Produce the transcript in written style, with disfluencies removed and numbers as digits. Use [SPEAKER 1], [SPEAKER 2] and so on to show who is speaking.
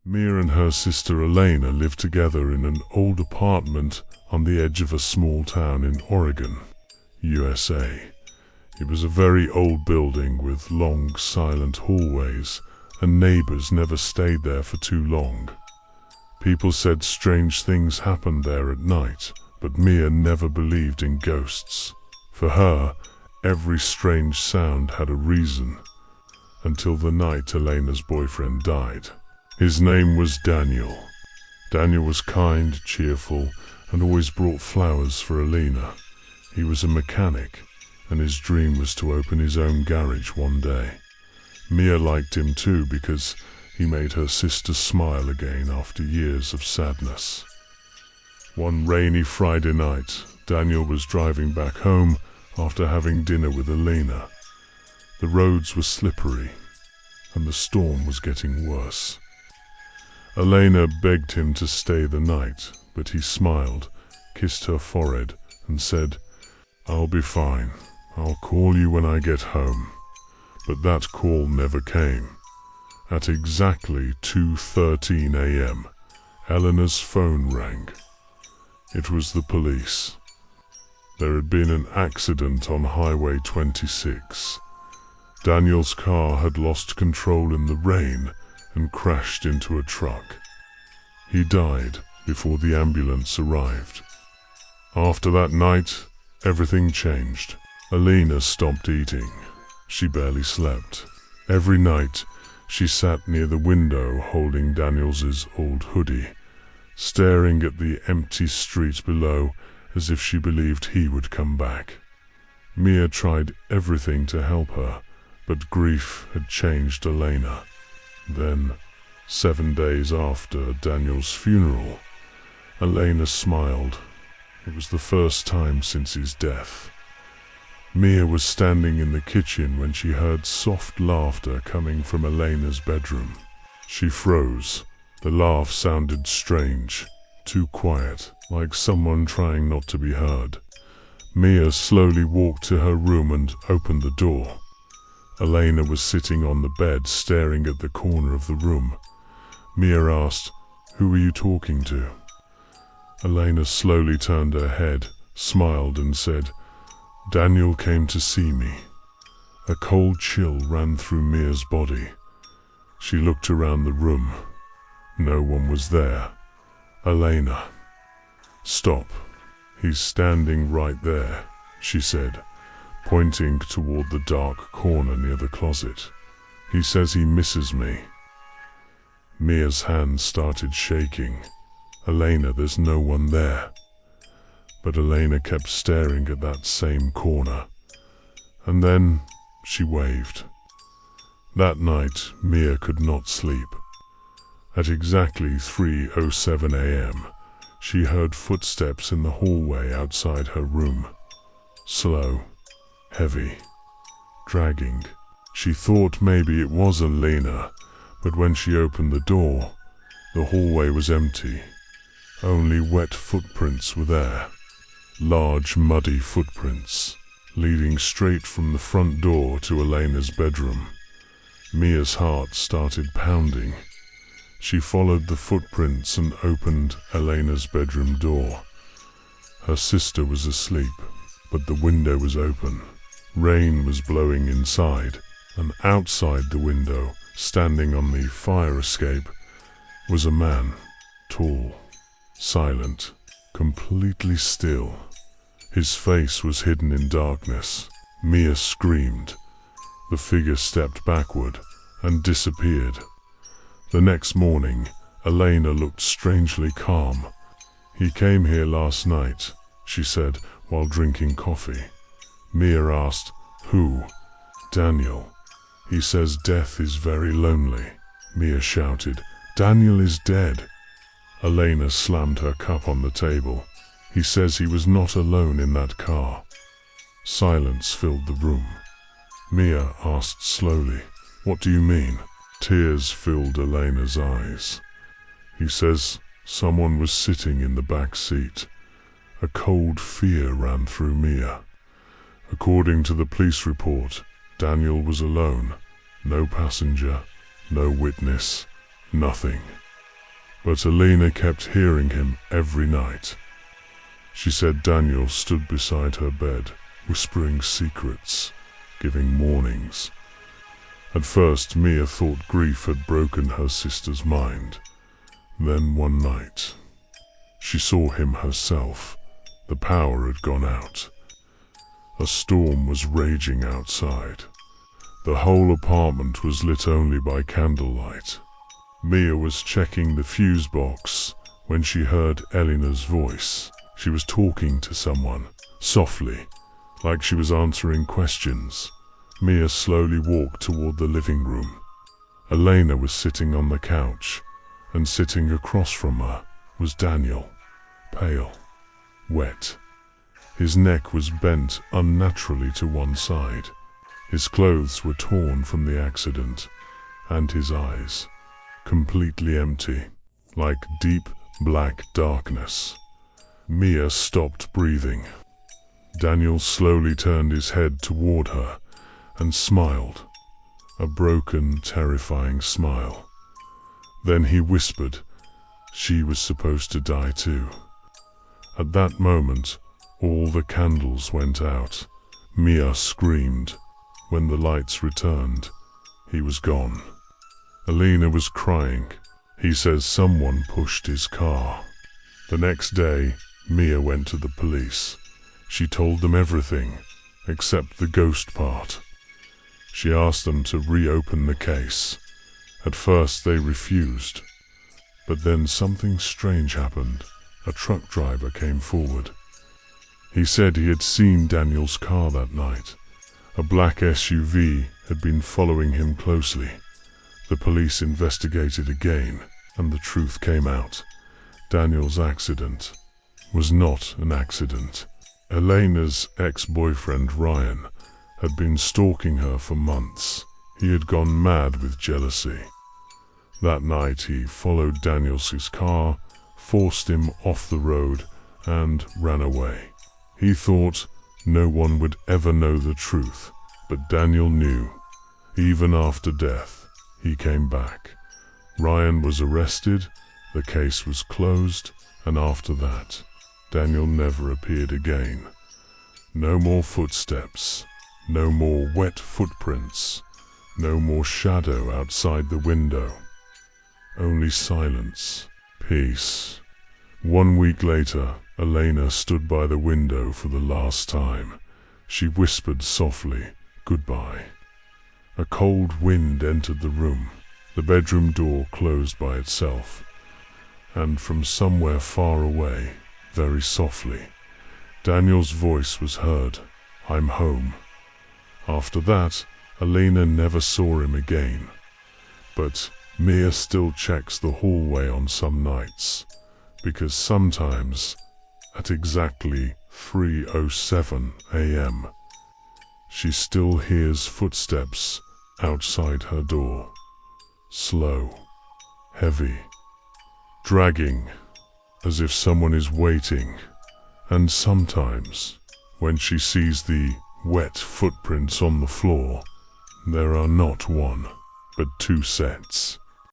[SPEAKER 1] Mia and her sister Elena lived together in an old apartment on the edge of a small town in Oregon, USA. It was a very old building with long, silent hallways, and neighbors never stayed there for too long. People said strange things happened there at night, but Mia never believed in ghosts. For her, every strange sound had a reason, until the night Elena's boyfriend died. His name was Daniel. Daniel was kind, cheerful, and always brought flowers for Elena. He was a mechanic, and his dream was to open his own garage one day. Mia liked him too because he made her sister smile again after years of sadness. One rainy Friday night, Daniel was driving back home after having dinner with Elena. The roads were slippery, and the storm was getting worse. Elena begged him to stay the night, but he smiled, kissed her forehead, and said, "I'll be fine. I'll call you when I get home." But that call never came. At exactly 2:13 a.m., Elena's phone rang. It was the police. There had been an accident on Highway 26. Daniel's car had lost control in the rain and crashed into a truck. He died before the ambulance arrived. After that night, everything changed. Elena stopped eating. She barely slept. Every night, she sat near the window holding Daniel's old hoodie, staring at the empty street below as if she believed he would come back. Mia tried everything to help her, but grief had changed Elena. Then, 7 days after Daniel's funeral, Elena smiled. It was the first time since his death. Mia was standing in the kitchen when she heard soft laughter coming from Elena's bedroom. She froze. The laugh sounded strange, too quiet, like someone trying not to be heard. Mia slowly walked to her room and opened the door. Elena was sitting on the bed, staring at the corner of the room. Mia asked, "Who are you talking to?" Elena slowly turned her head, smiled, and said, "Daniel came to see me." A cold chill ran through Mia's body. She looked around the room. No one was there. "Elena, stop. He's standing right there," she said, pointing toward the dark corner near the closet. "He says he misses me." Mia's hands started shaking. "Elena, there's no one there." But Elena kept staring at that same corner. And then she waved. That night, Mia could not sleep. At exactly 3:07 a.m., she heard footsteps in the hallway outside her room. Slow, heavy, dragging. She thought maybe it was Elena, but when she opened the door, the hallway was empty. Only wet footprints were there. Large, muddy footprints, leading straight from the front door to Elena's bedroom. Mia's heart started pounding. She followed the footprints and opened Elena's bedroom door. Her sister was asleep, but the window was open. Rain was blowing inside, and outside the window, standing on the fire escape, was a man, tall, silent, completely still. His face was hidden in darkness. Mia screamed. The figure stepped backward and disappeared. The next morning, Elena looked strangely calm. "He came here last night," she said while drinking coffee. Mia asked, "Who?" "Daniel. He says death is very lonely." Mia shouted, "Daniel is dead." Elena slammed her cup on the table. "He says he was not alone in that car." Silence filled the room. Mia asked slowly, "What do you mean?" Tears filled Elena's eyes. "He says someone was sitting in the back seat." A cold fear ran through Mia. According to the police report, Daniel was alone. No passenger, no witness, nothing. but Elena kept hearing him every night. She said Daniel stood beside her bed, whispering secrets, giving warnings. At first, Mia thought grief had broken her sister's mind. Then one night, she saw him herself. The power had gone out. A storm was raging outside. The whole apartment was lit only by candlelight. Mia was checking the fuse box when she heard Elena's voice. She was talking to someone, softly, like she was answering questions. Mia slowly walked toward the living room. Elena was sitting on the couch, and sitting across from her was Daniel, pale, wet. His neck was bent unnaturally to one side. His clothes were torn from the accident, and his eyes, completely empty, like deep black darkness. Mia stopped breathing. Daniel slowly turned his head toward her and smiled, a broken, terrifying smile. Then he whispered she was supposed to die too. At that moment, all the candles went out. Mia screamed. When the lights returned, he was gone. Elena was crying. He says someone pushed his car. The next day, Mia went to the police. She told them everything, except the ghost part. She asked them to reopen the case. At first they refused, but then something strange happened. A truck driver came forward. He said he had seen Daniel's car that night. A black SUV had been following him closely. The police investigated again, and the truth came out. Daniel's accident was not an accident. Elena's ex-boyfriend Ryan had been stalking her for months. He had gone mad with jealousy. That night he followed Daniel's car, forced him off the road, and ran away. He thought no one would ever know the truth, but Daniel knew. Even after death, he came back. Ryan was arrested, the case was closed, and after that, Daniel never appeared again. No more footsteps, no more wet footprints, no more shadow outside the window. Only silence, peace. 1 week later, Elena stood by the window for the last time. She whispered softly, "Goodbye." A cold wind entered the room. The bedroom door closed by itself. And from somewhere far away, very softly, Daniel's voice was heard, "I'm home." After that, Elena never saw him again. But Mia still checks the hallway on some nights, because sometimes, at exactly 3:07 a.m., she still hears footsteps outside her door. Slow, heavy, dragging, as if someone is waiting. And sometimes, when she sees the wet footprints on the floor, there are not one, but two sets.